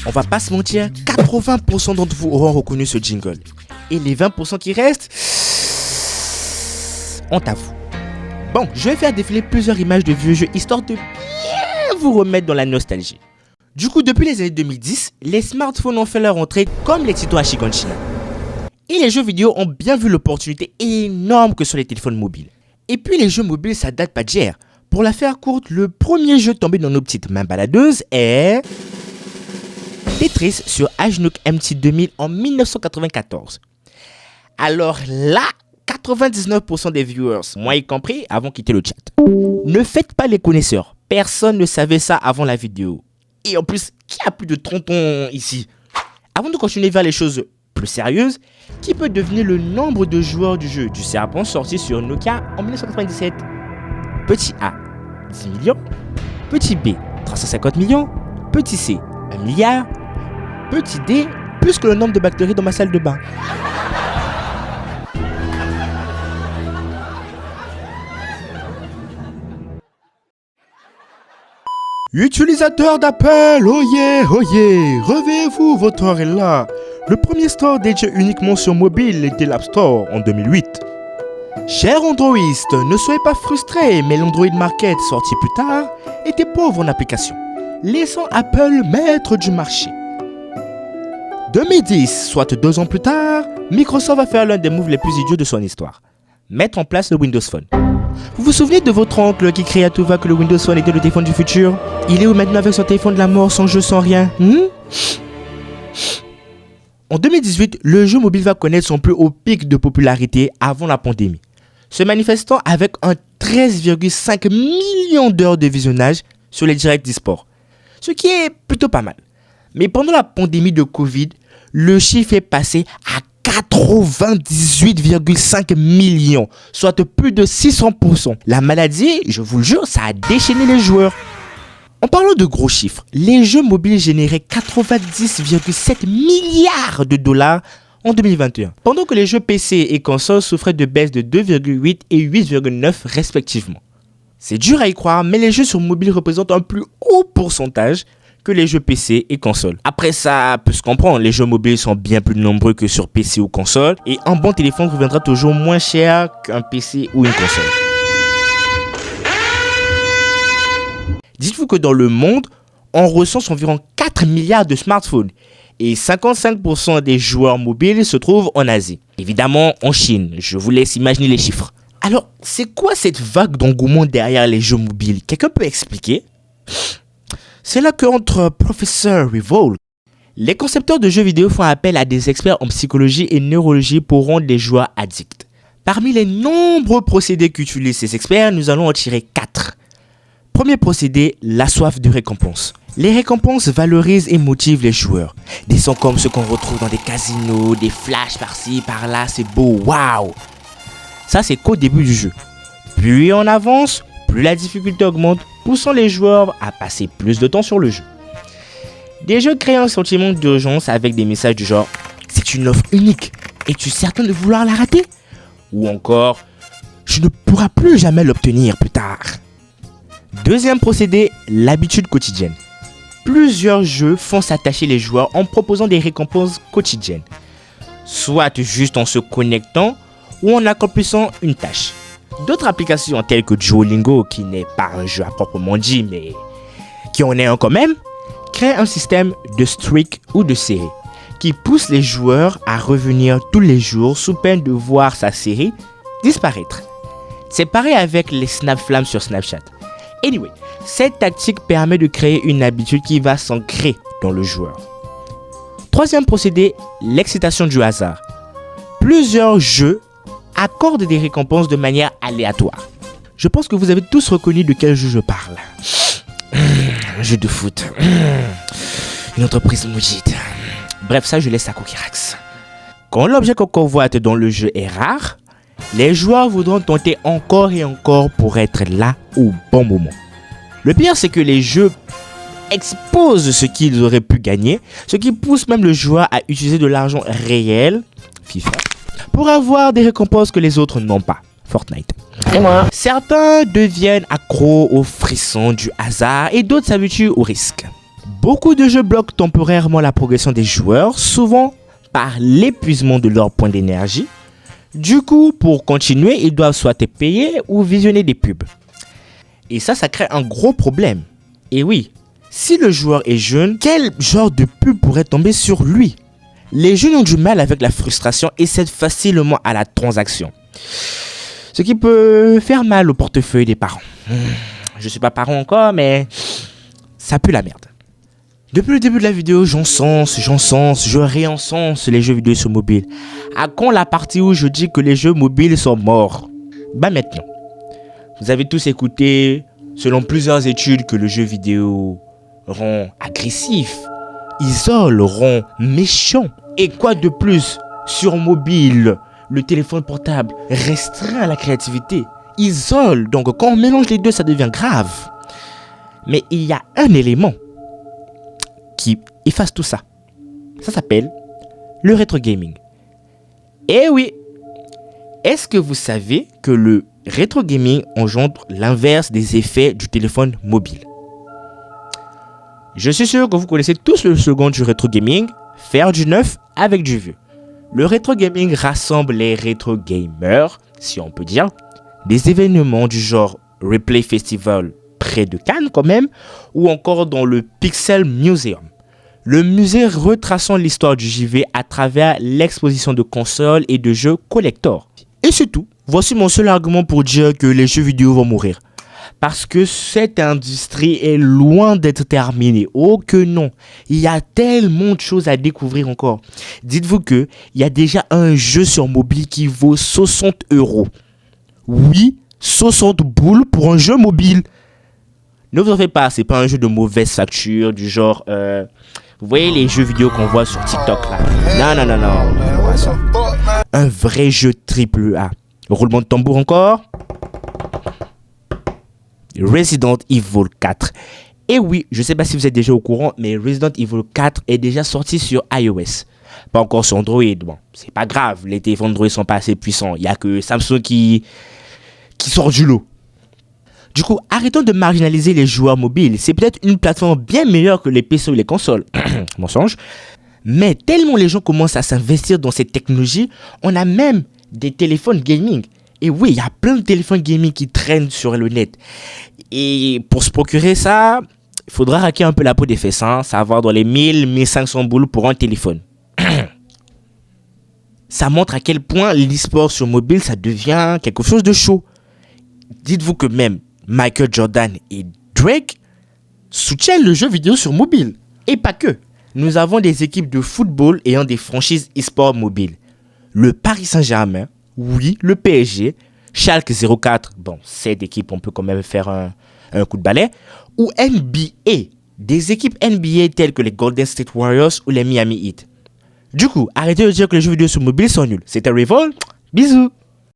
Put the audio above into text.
On va pas se mentir, 80% d'entre vous auront reconnu ce jingle. Et les 20% qui restent, on t'avoue. Bon, je vais faire défiler plusieurs images de vieux jeux histoire de bien vous remettre dans la nostalgie. Du coup, depuis les années 2010, les smartphones ont fait leur entrée comme les titres à Shiganshina. Et les jeux vidéo ont bien vu l'opportunité énorme que sont les téléphones mobiles. Et puis les jeux mobiles, ça date pas d'hier. Pour la faire courte, le premier jeu tombé dans nos petites mains baladeuses est Tetris sur HNUC MT2000 en 1994. Alors là, 99% des viewers, moi y compris, avons quitté le chat. Ne faites pas les connaisseurs. Personne ne savait ça avant la vidéo. Et en plus, qui a plus de 30 ans ici? Avant de continuer vers les choses plus sérieuses, qui peut devenir le nombre de joueurs du jeu du serpent sorti sur Nokia en 1997? Petit A, 10 millions. Petit B, 350 millions. Petit C, 1 milliard. Petit D, plus que le nombre de bactéries dans ma salle de bain. Utilisateurs d'Apple, oh yeah, réveillez-vous, votre heure est là. Le premier store dédié uniquement sur mobile était l'App Store en 2008. Chers androïstes, ne soyez pas frustrés, mais l'Android Market sorti plus tard était pauvre en applications, laissant Apple maître du marché. 2010, soit 2 ans plus tard, Microsoft va faire l'un des moves les plus idiots de son histoire. Mettre en place le Windows Phone. Vous vous souvenez de votre oncle qui criait à tout va que le Windows Phone était le téléphone du futur? Il est où maintenant avec son téléphone de la mort, sans jeu, sans rien? En 2018, le jeu mobile va connaître son plus haut pic de popularité avant la pandémie, se manifestant avec un 13,5 millions d'heures de visionnage sur les directs d'e-sport, ce qui est plutôt pas mal. Mais pendant la pandémie de Covid, le chiffre est passé à 98,5 millions, soit plus de 600%. La maladie, je vous le jure, ça a déchaîné les joueurs. En parlant de gros chiffres, les jeux mobiles généraient 90,7 milliards de dollars en 2021, pendant que les jeux PC et consoles souffraient de baisse de 2,8 et 8,9 respectivement. C'est dur à y croire, mais les jeux sur mobile représentent un plus haut pourcentage que les jeux PC et consoles. Après ça peut se comprendre, les jeux mobiles sont bien plus nombreux que sur PC ou console, et un bon téléphone reviendra toujours moins cher qu'un PC ou une console. Dites-vous que dans le monde, on recense environ 4 milliards de smartphones et 55% des joueurs mobiles se trouvent en Asie. Évidemment en Chine, je vous laisse imaginer les chiffres. Alors, c'est quoi cette vague d'engouement derrière les jeux mobiles? Quelqu'un peut expliquer? C'est là qu'entre Professeur Revolt. Les concepteurs de jeux vidéo font appel à des experts en psychologie et neurologie pour rendre les joueurs addicts. Parmi les nombreux procédés qu'utilisent ces experts, nous allons en tirer 4. Premier procédé, la soif de récompense. Les récompenses valorisent et motivent les joueurs. Des sons comme ceux qu'on retrouve dans des casinos, des flashs par-ci, par-là, c'est beau, waouh! Ça, c'est qu'au début du jeu. Plus on avance, plus la difficulté augmente, poussant les joueurs à passer plus de temps sur le jeu. Des jeux créent un sentiment d'urgence avec des messages du genre « C'est une offre unique, es-tu certain de vouloir la rater ?» Ou encore « Je ne pourrai plus jamais l'obtenir plus tard ». Deuxième procédé, l'habitude quotidienne. Plusieurs jeux font s'attacher les joueurs en proposant des récompenses quotidiennes, soit juste en se connectant ou en accomplissant une tâche. D'autres applications telles que Duolingo, qui n'est pas un jeu à proprement dit, mais qui en est un quand même, créent un système de streak ou de série qui pousse les joueurs à revenir tous les jours sous peine de voir sa série disparaître. C'est pareil avec les Snap Flammes sur Snapchat. Anyway, cette tactique permet de créer une habitude qui va s'ancrer dans le joueur. Troisième procédé, l'excitation du hasard. Plusieurs jeux accordent des récompenses de manière aléatoire. Je pense que vous avez tous reconnu de quel jeu je parle. Un jeu de foot. Une entreprise maudite. Bref, ça je laisse à Kokirax. Quand l'objet qu'on convoite dans le jeu est rare, les joueurs voudront tenter encore et encore pour être là au bon moment. Le pire, c'est que les jeux exposent ce qu'ils auraient pu gagner, ce qui pousse même le joueur à utiliser de l'argent réel, FIFA, pour avoir des récompenses que les autres n'ont pas, Fortnite. Et moi. Certains deviennent accros aux frissons du hasard et d'autres s'habituent au risque. Beaucoup de jeux bloquent temporairement la progression des joueurs, souvent par l'épuisement de leur point d'énergie. Du coup, pour continuer, ils doivent soit être payés ou visionner des pubs. Et ça crée un gros problème. Et oui, si le joueur est jeune, quel genre de pub pourrait tomber sur lui? Les jeunes ont du mal avec la frustration et cèdent facilement à la transaction. Ce qui peut faire mal au portefeuille des parents. Je suis pas parent encore, mais ça pue la merde. Depuis le début de la vidéo, j'encense, je réencense les jeux vidéo sur mobile. À quand la partie où je dis que les jeux mobiles sont morts? Bah maintenant. Vous avez tous écouté, selon plusieurs études, que le jeu vidéo rend agressif, isole, rend méchant. Et quoi de plus? Sur mobile, le téléphone portable restreint la créativité, isole. Donc quand on mélange les deux, ça devient grave. Mais il y a un élément qui efface tout ça. Ça s'appelle le rétro gaming. Eh oui! Est-ce que vous savez que le rétro gaming engendre l'inverse des effets du téléphone mobile? Je suis sûr que vous connaissez tous le slogan du rétro gaming, faire du neuf avec du vieux. Le rétro gaming rassemble les rétro gamers, si on peut dire, des événements du genre Replay Festival près de Cannes quand même, ou encore dans le Pixel Museum. Le musée retraçant l'histoire du JV à travers l'exposition de consoles et de jeux collector. Et surtout, voici mon seul argument pour dire que les jeux vidéo vont mourir. Parce que cette industrie est loin d'être terminée. Oh que non. Il y a tellement de choses à découvrir encore. Dites-vous qu'il y a déjà un jeu sur mobile qui vaut 60 €. Oui, 60 boules pour un jeu mobile. Ne vous en faites pas, c'est pas un jeu de mauvaise facture, du genre... vous voyez les jeux vidéo qu'on voit sur TikTok là? Non. Un vrai jeu AAA. Roulement de tambour encore. Resident Evil 4. Et oui, je sais pas si vous êtes déjà au courant, mais Resident Evil 4 est déjà sorti sur iOS. Pas encore sur Android. Bon, c'est pas grave, les téléphones Android sont pas assez puissants. Il y a que Samsung qui sort du lot. Du coup, arrêtons de marginaliser les joueurs mobiles. C'est peut-être une plateforme bien meilleure que les PC ou les consoles. Mensonge. Mais tellement les gens commencent à s'investir dans cette technologie, on a même des téléphones gaming. Et oui, il y a plein de téléphones gaming qui traînent sur le net. Et pour se procurer ça, il faudra raquer un peu la peau des fesses. Ça va avoir dans les 1000-1500 boules pour un téléphone. Ça montre à quel point l'e-sport sur mobile, ça devient quelque chose de chaud. Dites-vous que même Michael Jordan et Drake soutiennent le jeu vidéo sur mobile. Et pas que. Nous avons des équipes de football ayant des franchises e-sport mobile. Le Paris Saint-Germain, oui, le PSG, Schalke 04, bon, cette équipe, on peut quand même faire un coup de balai, ou NBA, des équipes NBA telles que les Golden State Warriors ou les Miami Heat. Du coup, arrêtez de dire que les jeux vidéo sur mobile sont nuls. C'était Revol, bisous.